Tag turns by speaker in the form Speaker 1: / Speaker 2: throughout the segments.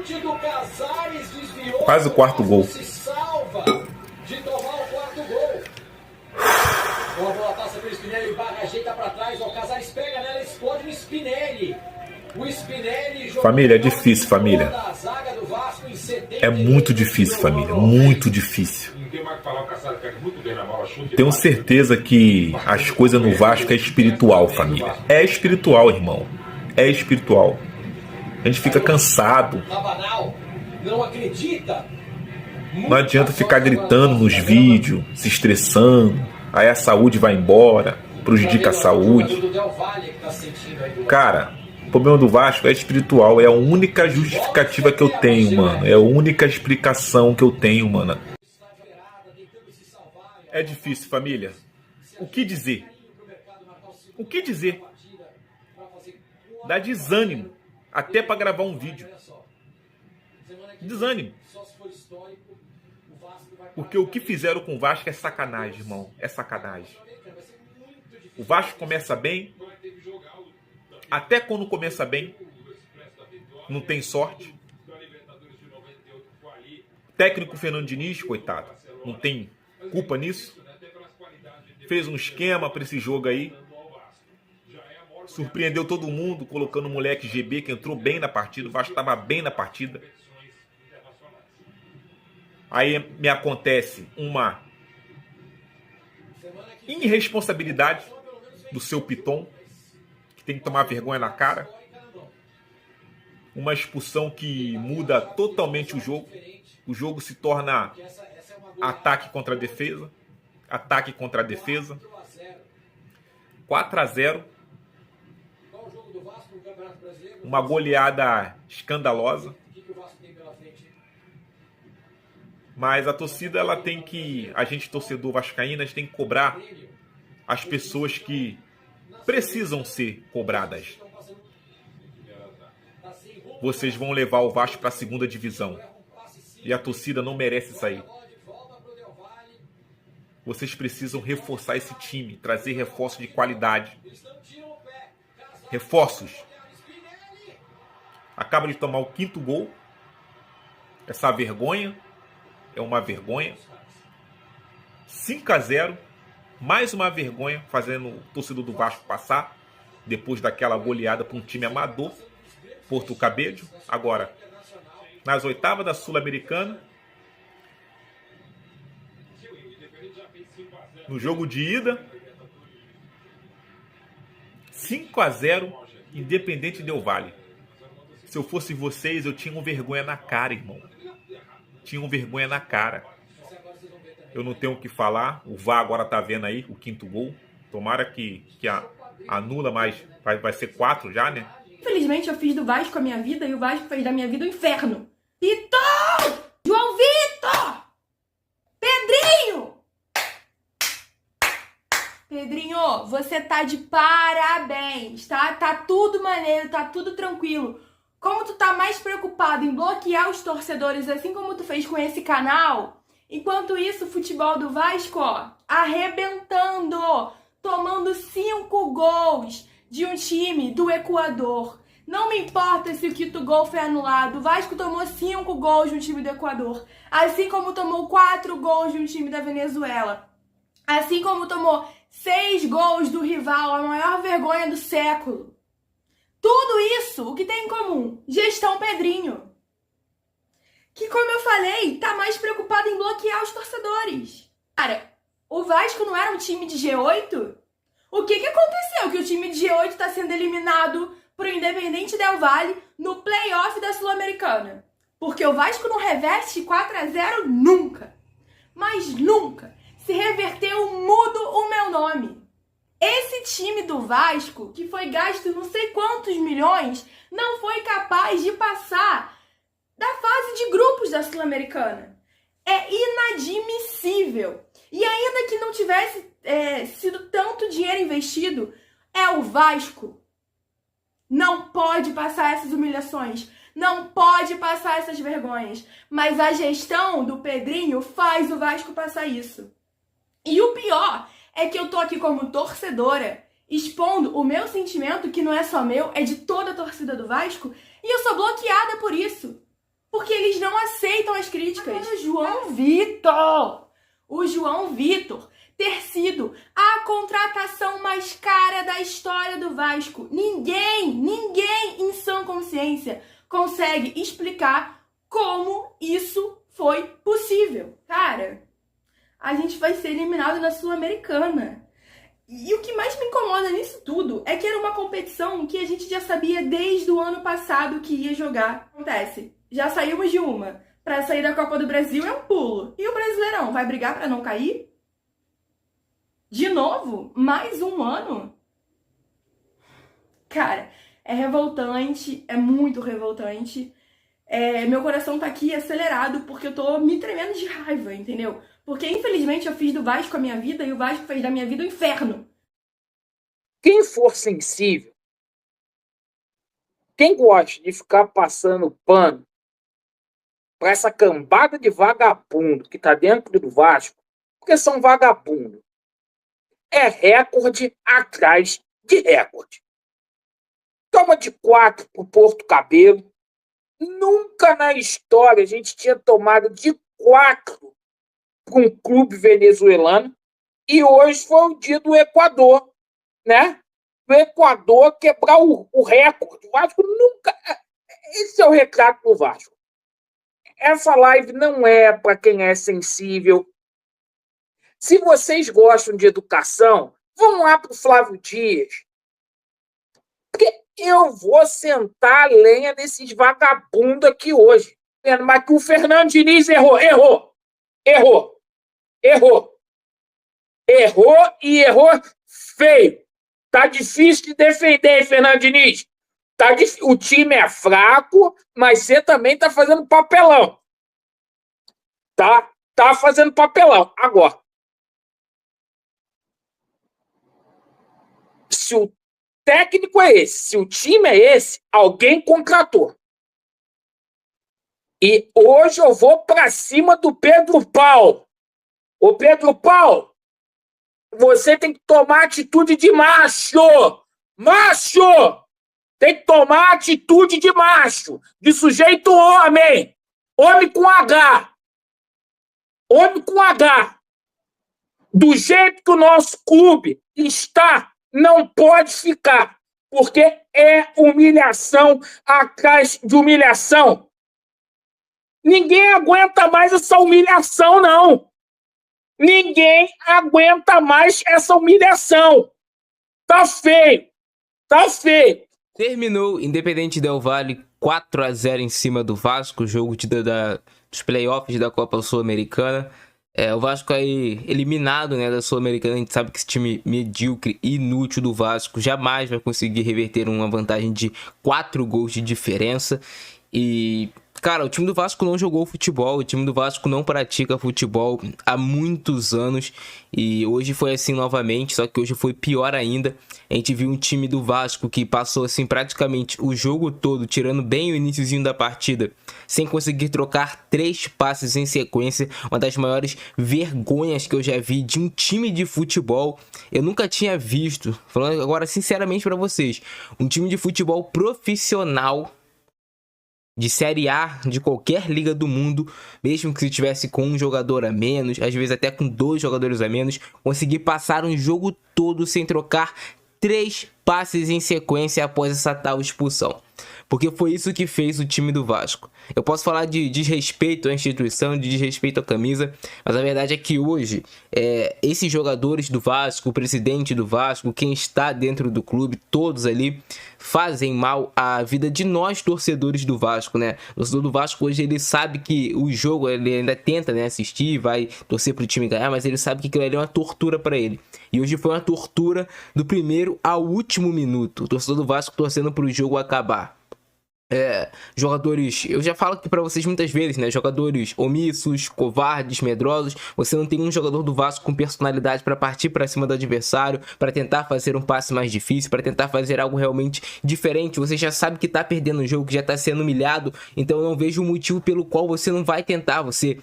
Speaker 1: chute do Casares desviou.
Speaker 2: Quase o quarto gol.
Speaker 1: Se salva de tomar o quarto gol. Boa bola, passa pelo Spinelli, barra, ajeita pra trás. O Casares pega nela, explode no Spinelli. O Spinelli jogou.
Speaker 2: Família, é difícil, família.
Speaker 1: Da zaga do Vasco em 78.
Speaker 2: É muito difícil, família. Muito difícil. Tenho certeza que as coisas no Vasco é espiritual, família. É espiritual, irmão. É espiritual. A gente fica cansado.
Speaker 1: Não acredita.
Speaker 2: Não adianta ficar gritando nos vídeos, se estressando. Aí a saúde vai embora, prejudica a saúde. Cara, o problema do Vasco é espiritual. É a única justificativa que eu tenho, mano. É a única explicação que eu tenho, mano. É difícil, família. O que dizer? O que dizer? Dá desânimo até pra gravar um vídeo. Desânimo. Porque o que fizeram com o Vasco é sacanagem, irmão. É sacanagem. O Vasco começa bem. Até quando começa bem, não tem sorte. Técnico Fernando Diniz, coitado, não tem culpa nisso. Fez um esquema para esse jogo aí. Surpreendeu todo mundo, colocando o moleque GB, que entrou bem na partida. O Vasco estava bem na partida. Aí me acontece uma irresponsabilidade do seu Piton, que tem que tomar vergonha na cara. Uma expulsão que muda totalmente o jogo. O jogo se torna ataque contra defesa. Ataque contra defesa. 4-0. Uma goleada escandalosa. Mas a torcida, ela tem que... A gente, torcedor vascaíno, a gente tem que cobrar as pessoas que precisam ser cobradas. Vocês vão levar o Vasco para a segunda divisão. E a torcida não merece isso aí. Vocês precisam reforçar esse time. Trazer reforços de qualidade. Reforços. Acaba de tomar o 5º gol. Essa vergonha. É uma vergonha. 5-0. Mais uma vergonha. Fazendo o torcedor do Vasco passar. Depois daquela goleada para um time amador. Porto Cabedelo. Agora, nas oitavas da Sul-Americana. No jogo de ida. 5-0. Independente Del Valle. Se eu fosse vocês, eu tinha vergonha na cara, irmão. Tinha vergonha na cara. Eu não tenho o que falar. O VAR agora tá vendo aí o 5º gol. Tomara que anula, mas vai ser 4 já, né?
Speaker 3: Infelizmente eu fiz do Vasco a minha vida e o Vasco fez da minha vida o inferno. Vitor! João Vitor! Pedrinho! Pedrinho, você tá de parabéns, tá? Tá tudo maneiro, tá tudo tranquilo. Como tu tá mais preocupado em bloquear os torcedores, assim como tu fez com esse canal, enquanto isso o futebol do Vasco, ó, arrebentando, tomando 5 gols de um time do Equador. Não me importa se o 5º gol foi anulado, o Vasco tomou 5 gols de um time do Equador, assim como tomou 4 gols de um time da Venezuela, assim como tomou 6 gols do rival, a maior vergonha do século. Tudo isso, o que tem em comum? Gestão Pedrinho. Que, como eu falei, tá mais preocupado em bloquear os torcedores. Cara, o Vasco não era um time de G8? O que aconteceu que o time de G8 tá sendo eliminado pro Independente Del Valle no playoff da Sul-Americana? Porque o Vasco não reverte 4-0 nunca. Mas nunca. Se reverteu, mudo o meu nome. Esse time do Vasco, que foi gasto não sei quantos milhões, não foi capaz de passar da fase de grupos da Sul-Americana. É inadmissível. E ainda que não tivesse sido tanto dinheiro investido, é o Vasco. Não pode passar essas humilhações. Não pode passar essas vergonhas. Mas a gestão do Pedrinho faz o Vasco passar isso. E o pior é que eu tô aqui como torcedora, expondo o meu sentimento, que não é só meu, é de toda a torcida do Vasco, e eu sou bloqueada por isso. porque eles não aceitam as críticas. Agora, o João Vitor ter sido a contratação mais cara da história do Vasco. Ninguém em sã consciência consegue explicar como isso foi possível. Cara, a gente vai ser eliminado na Sul-Americana. E o que mais me incomoda nisso tudo é que era uma competição que a gente já sabia desde o ano passado que ia jogar. Acontece, já saímos de uma. Pra sair da Copa do Brasil é um pulo. E o Brasileirão vai brigar pra não cair? De novo? Mais um ano? Cara, é revoltante, é muito revoltante. Meu coração tá aqui acelerado porque eu tô me tremendo de raiva, entendeu? Porque, infelizmente, eu fiz do Vasco a minha vida e o Vasco fez da minha vida o inferno.
Speaker 4: Quem for sensível, quem gosta de ficar passando pano para essa cambada de vagabundo que tá dentro do Vasco, porque são vagabundos, é recorde atrás de recorde. Toma de 4 pro Porto Cabelo. Nunca na história a gente tinha tomado de 4 para um clube venezuelano. E hoje foi o dia do Equador, né? Do Equador quebrar o recorde. O Vasco nunca... Esse é o retrato do Vasco. Essa live não é para quem é sensível. Se vocês gostam de educação, vão lá para o Flávio Dias. Porque eu vou sentar a lenha desses vagabundos aqui hoje. Mas que o Fernando Diniz errou e errou feio. Tá difícil de defender, Fernando Diniz. O time é fraco, mas você também tá fazendo papelão. Tá fazendo papelão. Agora, se o técnico é esse, se o time é esse, alguém contratou. E hoje eu vou pra cima do Pedro Paulo. Ô, Pedro Paulo, você tem que tomar atitude de macho! Macho! Tem que tomar atitude de macho, de sujeito homem. Homem com H. Homem com H. Do jeito que o nosso clube está, não pode ficar. Porque é humilhação atrás de humilhação. Ninguém aguenta mais essa humilhação, não. Ninguém aguenta mais essa humilhação. Tá feio. Tá feio.
Speaker 5: Terminou Independente Del Valle 4-0 em cima do Vasco, jogo dos playoffs da Copa Sul-Americana. O Vasco aí eliminado, né, da Sul-Americana. A gente sabe que esse time medíocre e inútil do Vasco jamais vai conseguir reverter uma vantagem de 4 gols de diferença. E, cara, o time do Vasco não jogou futebol, o time do Vasco não pratica futebol há muitos anos. E hoje foi assim novamente, só que hoje foi pior ainda. A gente viu um time do Vasco que passou assim praticamente o jogo todo, tirando bem o iniciozinho da partida, sem conseguir trocar 3 passes em sequência. Uma das maiores vergonhas que eu já vi de um time de futebol. Eu nunca tinha visto, falando agora sinceramente para vocês, um time de futebol profissional de Série A de qualquer liga do mundo, mesmo que se tivesse com um jogador a menos, às vezes até com 2 jogadores a menos, conseguir passar um jogo todo sem trocar 3 passes em sequência após essa tal expulsão. Porque foi isso que fez o time do Vasco. Eu posso falar de desrespeito à instituição, de desrespeito à camisa, mas a verdade é que hoje, esses jogadores do Vasco, o presidente do Vasco, quem está dentro do clube, todos ali, fazem mal à vida de nós torcedores do Vasco, né? O torcedor do Vasco hoje, ele sabe que o jogo, ele ainda tenta, né, assistir, vai torcer pro time ganhar, mas ele sabe que aquilo ali é uma tortura para ele. E hoje foi uma tortura do primeiro ao último minuto. O torcedor do Vasco torcendo pro jogo acabar. Jogadores, eu já falo aqui pra vocês muitas vezes, né? Jogadores omissos, covardes, medrosos. Você não tem um jogador do Vasco com personalidade pra partir pra cima do adversário, pra tentar fazer um passe mais difícil, pra tentar fazer algo realmente diferente. Você já sabe que tá perdendo o jogo, que já tá sendo humilhado, então eu não vejo o motivo pelo qual você não vai tentar. Você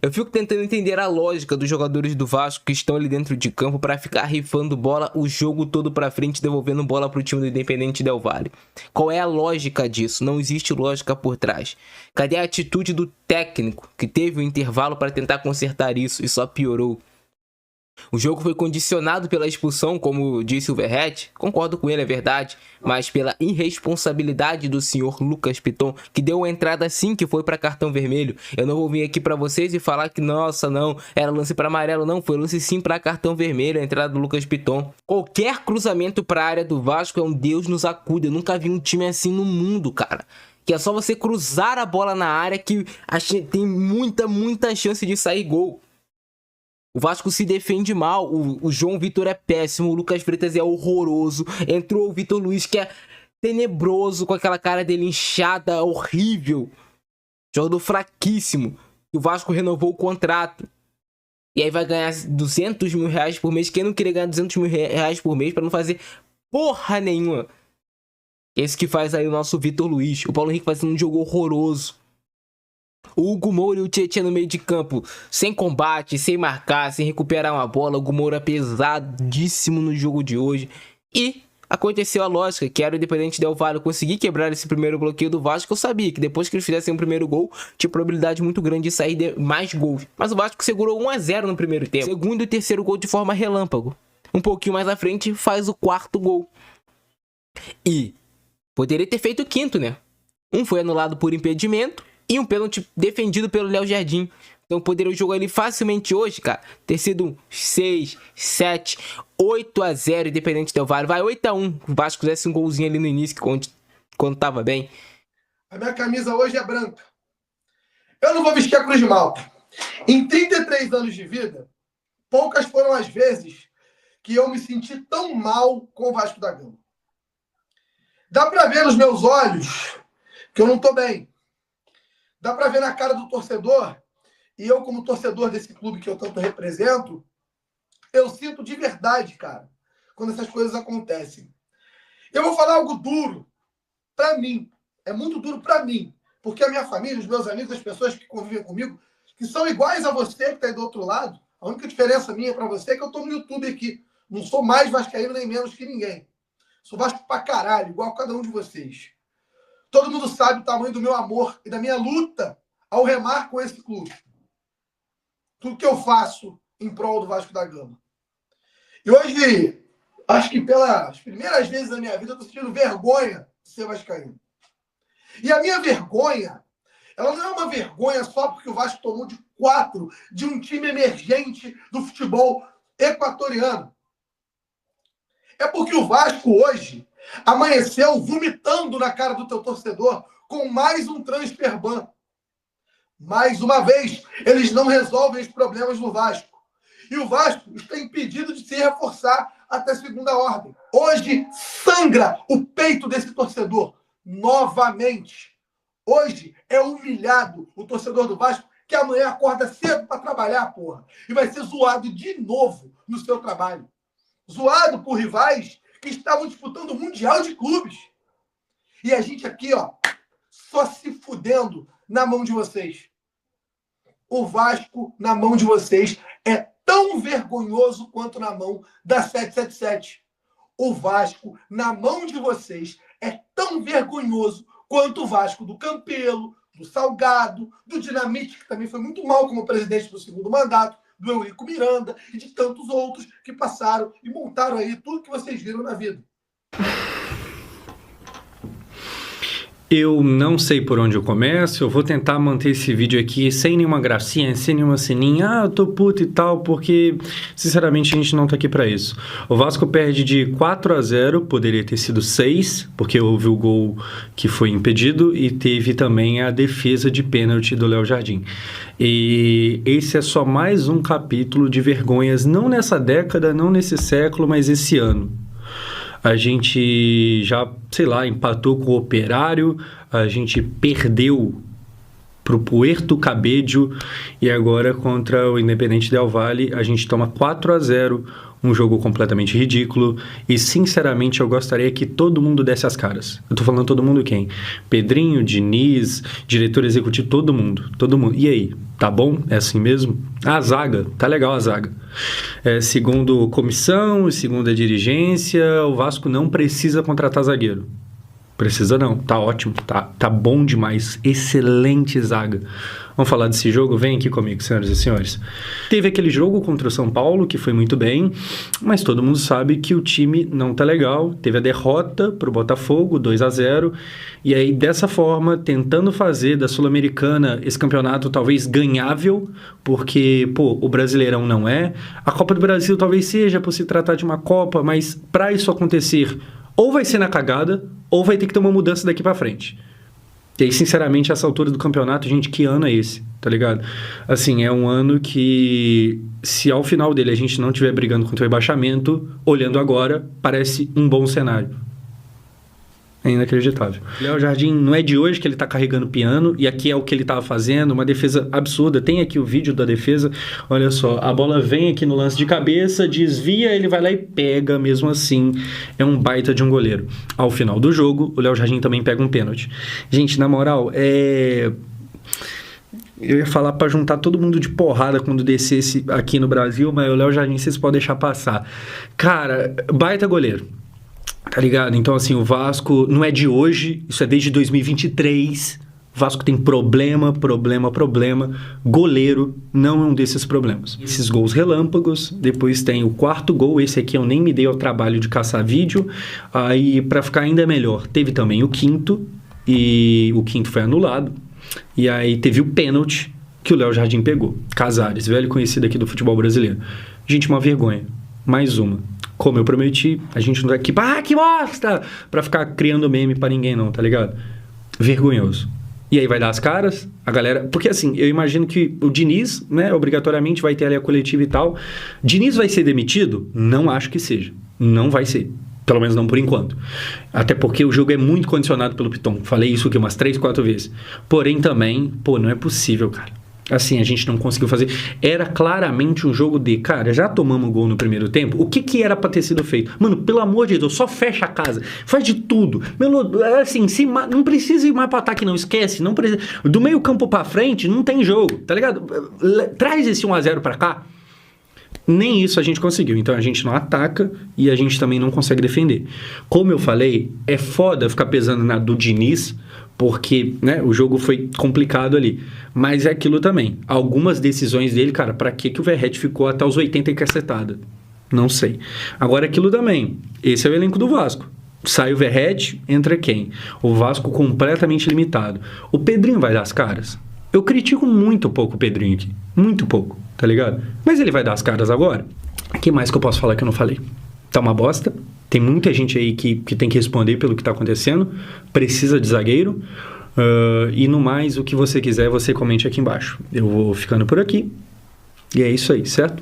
Speaker 5: Eu fico tentando entender a lógica dos jogadores do Vasco que estão ali dentro de campo para ficar rifando bola o jogo todo para frente, devolvendo bola pro time do Independente Del Valle. Qual é a lógica disso? Não existe lógica por trás. Cadê a atitude do técnico que teve um intervalo para tentar consertar isso e só piorou? O jogo foi condicionado pela expulsão, como disse o Verratti, concordo com ele, é verdade, mas pela irresponsabilidade do senhor Lucas Piton, que deu a entrada assim que foi para cartão vermelho. Eu não vou vir aqui para vocês e falar que, nossa, não, era lance para amarelo, não, foi lance sim para cartão vermelho, a entrada do Lucas Piton. Qualquer cruzamento para a área do Vasco é um Deus nos acuda, eu nunca vi um time assim no mundo, cara. Que é só você cruzar a bola na área que tem muita chance de sair gol. O Vasco se defende mal, o João Vitor é péssimo, o Lucas Freitas é horroroso, entrou o Vitor Luiz que é tenebroso, com aquela cara dele inchada, horrível. Jogador fraquíssimo. O Vasco renovou o contrato. E aí vai ganhar 200 mil reais por mês. Quem não queria ganhar 200 mil reais por mês para não fazer porra nenhuma? Esse que faz aí o nosso Vitor Luiz. O Paulo Henrique fazendo um jogo horroroso. O Hugo Moura e o Tietchan no meio de campo, sem combate, sem marcar, sem recuperar uma bola. O Hugo Moura pesadíssimo no jogo de hoje. E aconteceu a lógica, que era o Independente Del Valle conseguir quebrar esse primeiro bloqueio do Vasco. Eu sabia que depois que eles fizessem o primeiro gol, tinha probabilidade muito grande de sair mais gols. Mas o Vasco segurou 1-0 no primeiro tempo. Segundo e terceiro gol de forma relâmpago. Um pouquinho mais à frente, faz o quarto gol. E poderia ter feito o quinto, né? Um foi anulado por impedimento e um pênalti defendido pelo Léo Jardim. Então poderia jogar ele facilmente hoje, cara. Ter sido 6, 7, 8-0 Independente Del Valle. Vai 8-1. O Vasco fizesse um golzinho ali no início, quando tava bem.
Speaker 6: A minha camisa hoje é branca. Eu não vou vestir a Cruz de Malta. Em 33 anos de vida, poucas foram as vezes que eu me senti tão mal com o Vasco da Gama. Dá pra ver nos meus olhos que eu não tô bem. Dá pra ver na cara do torcedor, e eu como torcedor desse clube que eu tanto represento, eu sinto de verdade, cara, quando essas coisas acontecem. Eu vou falar algo duro pra mim. É muito duro pra mim, porque a minha família, os meus amigos, as pessoas que convivem comigo, que são iguais a você que tá aí do outro lado, a única diferença minha pra você é que eu tô no YouTube aqui. Não sou mais vascaíno nem menos que ninguém. Sou Vasco pra caralho, igual a cada um de vocês. Todo mundo sabe o tamanho do meu amor e da minha luta ao remar com esse clube. Tudo que eu faço em prol do Vasco da Gama. E hoje, acho que pelas primeiras vezes da minha vida, eu estou sentindo vergonha de ser vascaíno. E a minha vergonha, ela não é uma vergonha só porque o Vasco tomou de 4 de um time emergente do futebol equatoriano. É porque o Vasco hoje amanheceu vomitando na cara do teu torcedor com mais um transfer ban. Mais uma vez, eles não resolvem os problemas do Vasco. E o Vasco está impedido de se reforçar até segunda ordem. Hoje sangra o peito desse torcedor novamente. Hoje é humilhado o torcedor do Vasco que amanhã acorda cedo para trabalhar, porra. E vai ser zoado de novo no seu trabalho. Zoado por rivais que estavam disputando o Mundial de Clubes. E a gente aqui, ó, só se fudendo na mão de vocês. O Vasco, na mão de vocês, é tão vergonhoso quanto na mão da 777. O Vasco, na mão de vocês, é tão vergonhoso quanto o Vasco do Campelo, do Salgado, do Dinamite, que também foi muito mal como presidente do segundo mandato, do Eurico Miranda e de tantos outros que passaram e montaram aí tudo que vocês viram na vida.
Speaker 7: Eu não sei por onde eu começo, eu vou tentar manter esse vídeo aqui sem nenhuma gracinha, sem nenhuma sininha, eu tô puto e tal, porque, sinceramente, a gente não tá aqui pra isso. O Vasco perde de 4-0, poderia ter sido 6, porque houve o gol que foi impedido e teve também a defesa de pênalti do Léo Jardim. E esse é só mais um capítulo de vergonhas, não nessa década, não nesse século, mas esse ano. A gente já, sei lá, empatou com o Operário, a gente perdeu pro Puerto Cabello e agora contra o Independente Del Valle a gente toma 4-0, um jogo completamente ridículo e sinceramente eu gostaria que todo mundo desse as caras. Eu tô falando todo mundo quem? Pedrinho, Diniz, diretor executivo, todo mundo. E aí? Tá bom? É assim mesmo? A zaga, tá legal a zaga. Segundo comissão, segundo a dirigência, o Vasco não precisa contratar zagueiro. Precisa não, tá ótimo, tá bom demais, excelente zaga. Vamos falar desse jogo? Vem aqui comigo, senhoras e senhores. Teve aquele jogo contra o São Paulo, que foi muito bem, mas todo mundo sabe que o time não tá legal. Teve a derrota pro Botafogo, 2-0, e aí dessa forma, tentando fazer da Sul-Americana esse campeonato talvez ganhável, porque, o Brasileirão não é. A Copa do Brasil talvez seja por se tratar de uma Copa, mas para isso acontecer, ou vai ser na cagada, ou vai ter que ter uma mudança daqui pra frente. E aí, sinceramente, essa altura do campeonato, gente, que ano é esse? Tá ligado? Assim, é um ano que, se ao final dele a gente não estiver brigando contra o rebaixamento, olhando agora, parece um bom cenário. É inacreditável. Léo Jardim, não é de hoje que ele tá carregando piano, e aqui é o que ele tava fazendo, uma defesa absurda. Tem aqui o vídeo da defesa, olha só, a bola vem aqui no lance de cabeça, desvia, ele vai lá e pega, mesmo assim, é um baita de um goleiro. Ao final do jogo, o Léo Jardim também pega um pênalti. Gente, na moral, eu ia falar pra juntar todo mundo de porrada quando descesse aqui no Brasil, mas o Léo Jardim vocês podem deixar passar. Cara, baita goleiro. Tá ligado? Então, assim, o Vasco não é de hoje, isso é desde 2023. O Vasco tem problema. Goleiro não é um desses problemas. Esses gols relâmpagos, depois tem o quarto gol, esse aqui eu nem me dei ao trabalho de caçar vídeo. Aí, pra ficar ainda melhor, teve também o quinto, e o quinto foi anulado. E aí teve o pênalti que o Léo Jardim pegou. Casares, velho conhecido aqui do futebol brasileiro. Gente, uma vergonha. Mais uma. Como eu prometi, a gente não tá aqui, que bosta! Pra ficar criando meme pra ninguém não, tá ligado? Vergonhoso. E aí vai dar as caras, a galera... Porque assim, eu imagino que o Diniz, né, obrigatoriamente vai ter ali a coletiva e tal. Diniz vai ser demitido? Não acho que seja. Não vai ser. Pelo menos não por enquanto. Até porque o jogo é muito condicionado pelo Piton. Falei isso aqui umas 3, 4 vezes. Porém também, não é possível, cara. Assim, a gente não conseguiu fazer. Era claramente um jogo de, cara, já tomamos um gol no primeiro tempo. O que era pra ter sido feito? Mano, pelo amor de Deus, só fecha a casa. Faz de tudo. Assim, não precisa ir mais pro ataque, não. Esquece. Não precisa. Do meio campo pra frente, não tem jogo, tá ligado? Traz esse 1-0 pra cá. Nem isso a gente conseguiu. Então a gente não ataca e a gente também não consegue defender. Como eu falei, é foda ficar pesando na do Diniz, porque, né, o jogo foi complicado ali. Mas é aquilo também. Algumas decisões dele, cara, pra que o Verratti ficou até os 80 e cacetada? Não sei. Agora, aquilo também. Esse é o elenco do Vasco. Sai o Verratti, entra quem? O Vasco completamente limitado. O Pedrinho vai dar as caras? Eu critico muito pouco o Pedrinho aqui. Muito pouco, tá ligado? Mas ele vai dar as caras agora? O que mais que eu posso falar que eu não falei? Tá uma bosta. Tem muita gente aí que tem que responder pelo que tá acontecendo. Precisa de zagueiro. E no mais, o que você quiser, você comente aqui embaixo. Eu vou ficando por aqui. E é isso aí, certo?